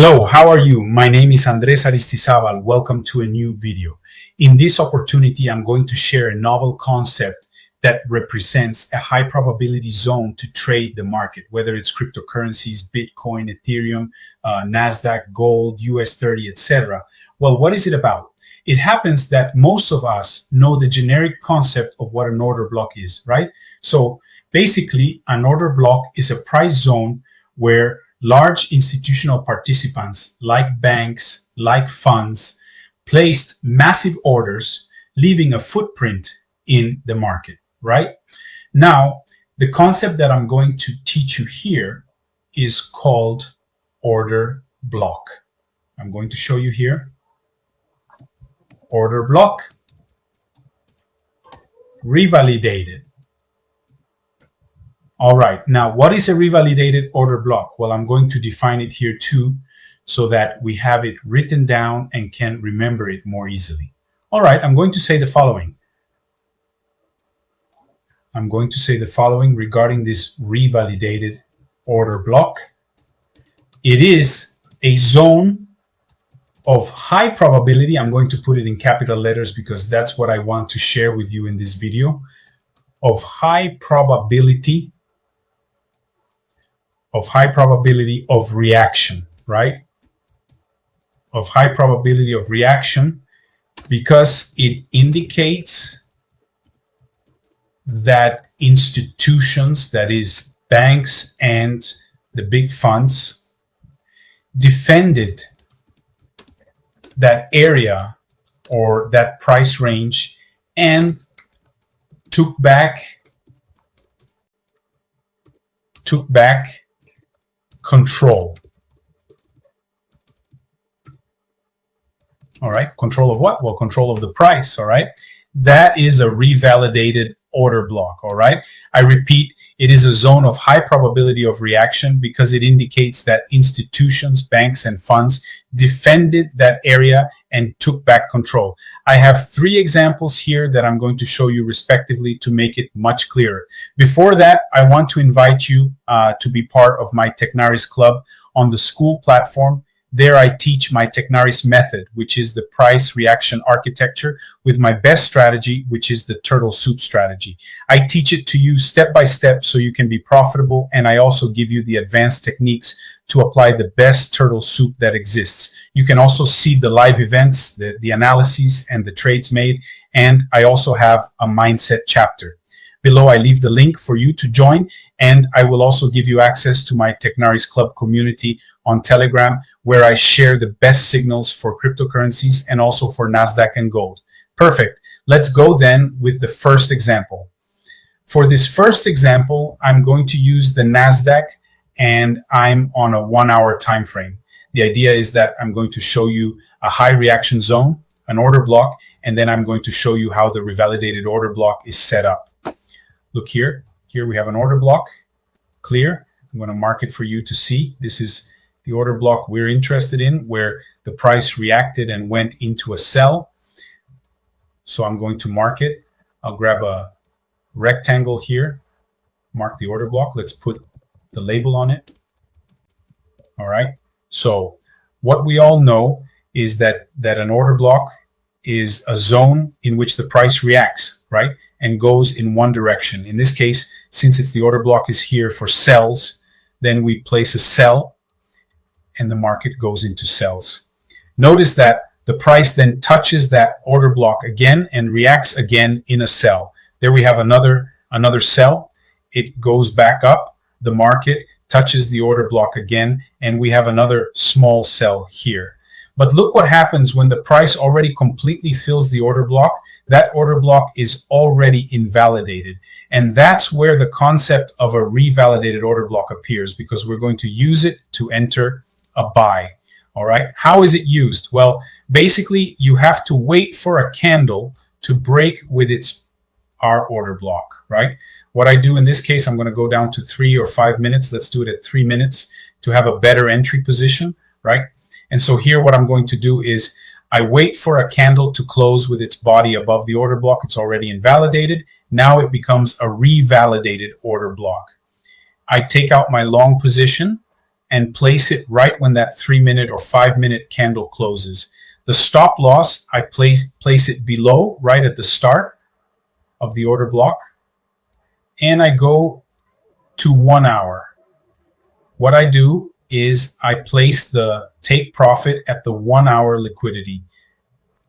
Hello, how are you? My name is Andres Aristizabal. Welcome to a new video. In this opportunity, I'm going to share a novel concept that represents a high probability zone to trade the market, whether it's cryptocurrencies, Bitcoin, Ethereum, NASDAQ, gold, US 30, etc. Well, what is it about? It happens that most of us know the generic concept of what an order block is, right? So basically, an order block is a price zone where large institutional participants like banks, like funds, placed massive orders, leaving a footprint in the market, right? Now, the concept that I'm going to teach you here is called order block. I'm going to show you here. Order block, revalidated. All right, now what is a revalidated order block? Well, I'm going to define it here too, so that we have it written down and can remember it more easily. All right, I'm going to say the following. I'm going to say the following regarding this revalidated order block. It is a zone of high probability. I'm going to put it in capital letters because that's what I want to share with you in this video. Of high probability of reaction, right? Of high probability of reaction, because it indicates that institutions, that is banks and the big funds, defended that area or that price range and took back control. All right, control of what? Well, control of the price. All right, that is a revalidated order block. All right, I repeat, it is a zone of high probability of reaction because it indicates that institutions, banks, and funds defended that area and took back control. I have three examples here that I'm going to show you respectively to make it much clearer. Before that, I want to invite you to be part of my Technaris Club on the School platform. There I teach my Technaris method, which is the price reaction architecture, with my best strategy, which is the turtle soup strategy. I teach it to you step by step so you can be profitable, and I also give you the advanced techniques to apply the best turtle soup that exists. You can also see the live events, the analyses, and the trades made, and I also have a mindset chapter. Below, I leave the link for you to join, and I will also give you access to my Technaris Club community on Telegram, where I share the best signals for cryptocurrencies and also for NASDAQ and gold. Perfect. Let's go then with the first example. For this first example, I'm going to use the NASDAQ, and I'm on a 1 hour time frame. The idea is that I'm going to show you a high reaction zone, an order block, and then I'm going to show you how the revalidated order block is set up. Look here. Here we have an order block, clear. I'm going to mark it for you to see. This is the order block we're interested in, where the price reacted and went into a sell. So I'm going to mark it. I'll grab a rectangle here, mark the order block. Let's put the label on it. All right. So what we all know is that an order block is a zone in which the price reacts, right? And goes in one direction. In this case, since the order block is here for sells, then we place a sell and the market goes into sells. Notice that the price then touches that order block again and reacts again in a sell. There we have another sell. It goes back up. The market touches the order block again, and we have another small sell here. But look what happens when the price already completely fills the order block. That order block is already invalidated. And that's where the concept of a revalidated order block appears, because we're going to use it to enter a buy. All right. How is it used? Well, basically, you have to wait for a candle to break with our order block, right? What I do in this case, I'm going to go down to 3 or 5 minutes. Let's do it at 3 minutes to have a better entry position, right? And so here what I'm going to do is I wait for a candle to close with its body above the order block. It's already invalidated. Now it becomes a revalidated order block. I take out my long position and place it right when that 3-minute or 5-minute candle closes. The stop loss, I place it below, right at the start of the order block, and I go to 1 hour. What I do is I place the take profit at the 1 hour liquidity.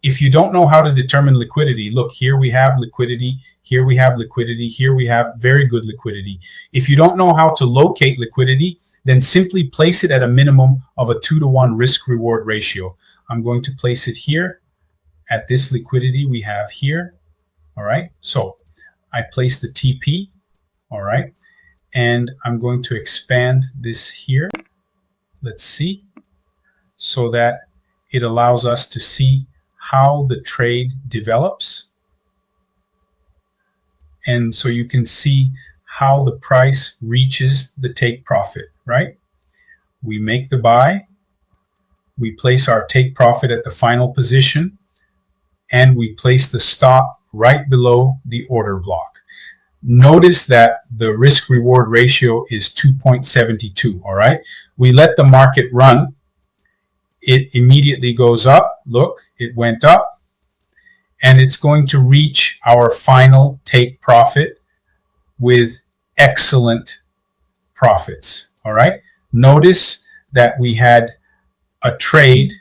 If you don't know how to determine liquidity, look, here we have liquidity, here we have liquidity, here we have very good liquidity. If you don't know how to locate liquidity, then simply place it at a minimum of a 2-to-1 risk-reward ratio. I'm going to place it here at this liquidity we have here. All right, so I place the TP, all right, and I'm going to expand this here. Let's see, so that it allows us to see how the trade develops. And so you can see how the price reaches the take profit, right? We make the buy, we place our take profit at the final position, and we place the stop right below the order block. Notice that the risk reward ratio is 2.72, all right? We let the market run. It immediately goes up. Look, it went up, and it's going to reach our final take profit with excellent profits, all right? Notice that we had a trade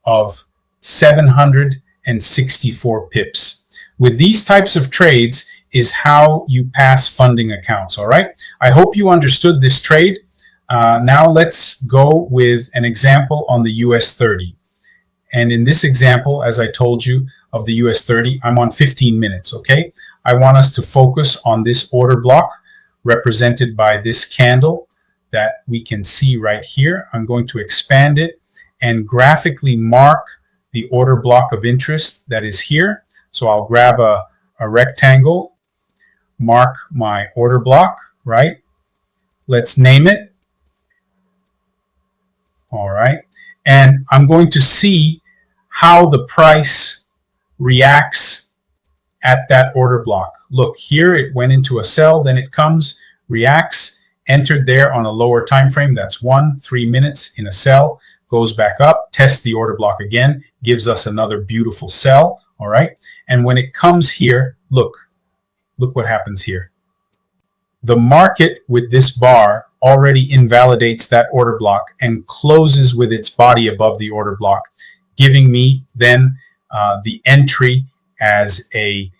of 764 pips. With these types of trades is how you pass funding accounts, all right? I hope you understood this trade. Now let's go with an example on the US 30. And in this example, as I told you, of the US 30, I'm on 15 minutes, okay? I want us to focus on this order block represented by this candle that we can see right here. I'm going to expand it and graphically mark the order block of interest that is here. So I'll grab a rectangle, mark my order block, right? Let's name it. All right. And I'm going to see how the price reacts at that order block. Look, here it went into a sell, then it comes, reacts, entered there on a lower time frame. That's 3 minutes in a sell, goes back up, tests the order block again, gives us another beautiful sell. All right. And when it comes here, look what happens here. The market with this bar already invalidates that order block and closes with its body above the order block, giving me then the entry as a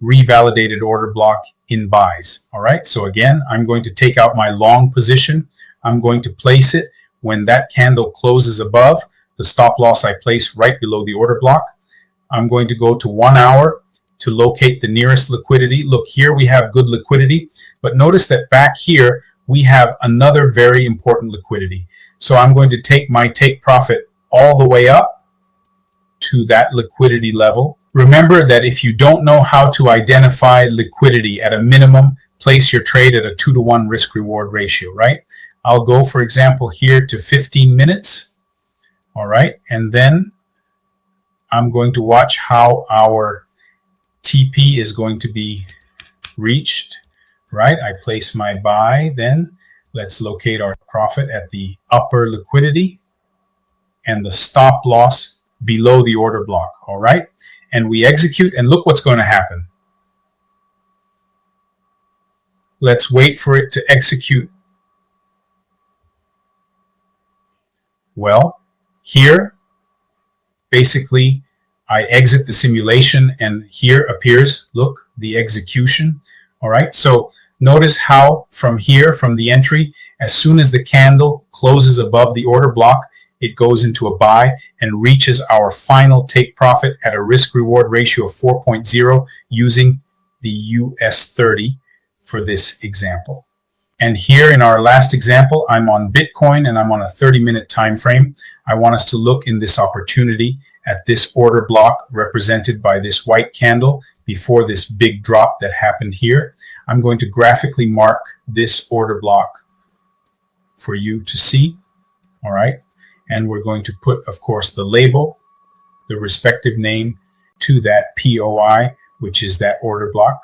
revalidated order block in buys. All right. So again, I'm going to take out my long position. I'm going to place it when that candle closes above. The stop loss I place right below the order block. I'm going to go to 1 hour to locate the nearest liquidity. Look, here we have good liquidity, but notice that back here we have another very important liquidity. So I'm going to take my take profit all the way up to that liquidity level. Remember that if you don't know how to identify liquidity at a minimum, place your trade at a 2-to-1 risk reward ratio, right? I'll go, for example, here to 15 minutes. All right. And then I'm going to watch how our TP is going to be reached, right? I place my buy, then let's locate our profit at the upper liquidity and the stop loss below the order block, all right? And we execute, and look what's going to happen. Let's wait for it to execute. Well, here, basically, I exit the simulation, and here appears, look, the execution. All right, so notice how from here, from the entry, as soon as the candle closes above the order block, it goes into a buy and reaches our final take profit at a risk reward ratio of 4.0 using the US 30 for this example. And here in our last example, I'm on Bitcoin and I'm on a 30-minute time frame. I want us to look in this opportunity at this order block represented by this white candle before this big drop that happened here. I'm going to graphically mark this order block for you to see. All right. And we're going to put, of course, the label, the respective name to that POI, which is that order block.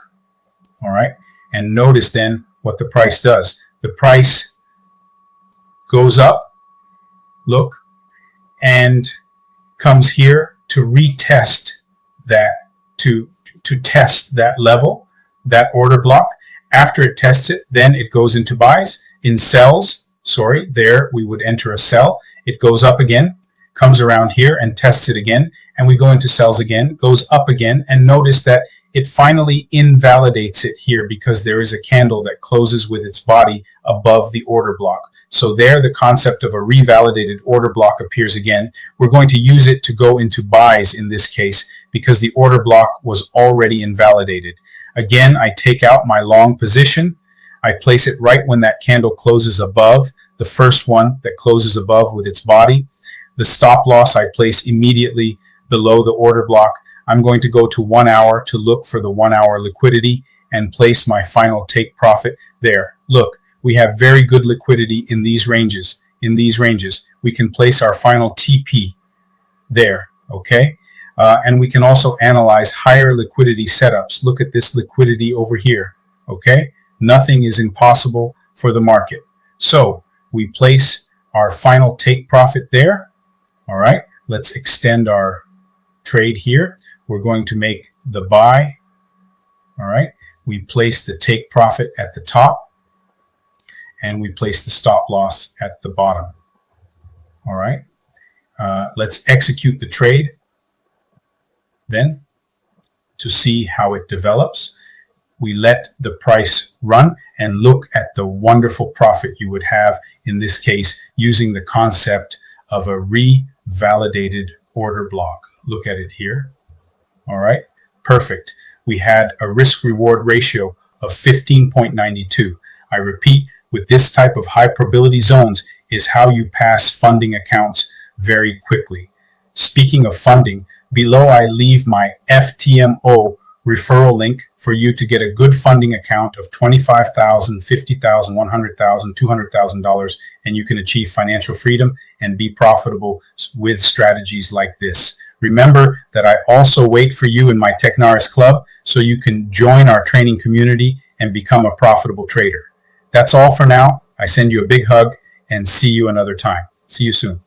All right. And notice then what the price does. The price goes up look, and comes here to retest that, to test that level, that order block. After it tests it, then it goes into buys. In sells, sorry, there we would enter a sell. It goes up again, comes around here and tests it again, and we go into sells again, goes up again, and notice that it finally invalidates it here because there is a candle that closes with its body above the order block. So there the concept of a revalidated order block appears again. We're going to use it to go into buys in this case because the order block was already invalidated. Again, I take out my long position. I place it right when that candle closes above, the first one that closes above with its body. The stop loss I place immediately below the order block. I'm going to go to 1 hour to look for the 1 hour liquidity and place my final take profit there. Look, we have very good liquidity in these ranges. We can place our final TP there, okay? And we can also analyze higher liquidity setups. Look at this liquidity over here, okay? Nothing is impossible for the market. So we place our final take profit there. All right, let's extend our trade here. We're going to make the buy. All right, we place the take profit at the top and we place the stop loss at the bottom. All right, let's execute the trade then to see how it develops. We let the price run and look at the wonderful profit you would have in this case using the concept of a revalidated order block. Look at it here. All right, perfect. We had a risk reward ratio of 15.92. I repeat, with this type of high probability zones is how you pass funding accounts very quickly. Speaking of funding, below I leave my FTMO referral link for you to get a good funding account of $25,000, $50,000, $100,000, $200,000, and you can achieve financial freedom and be profitable with strategies like this. Remember that I also wait for you in my Technaris Club so you can join our training community and become a profitable trader. That's all for now. I send you a big hug and see you another time. See you soon.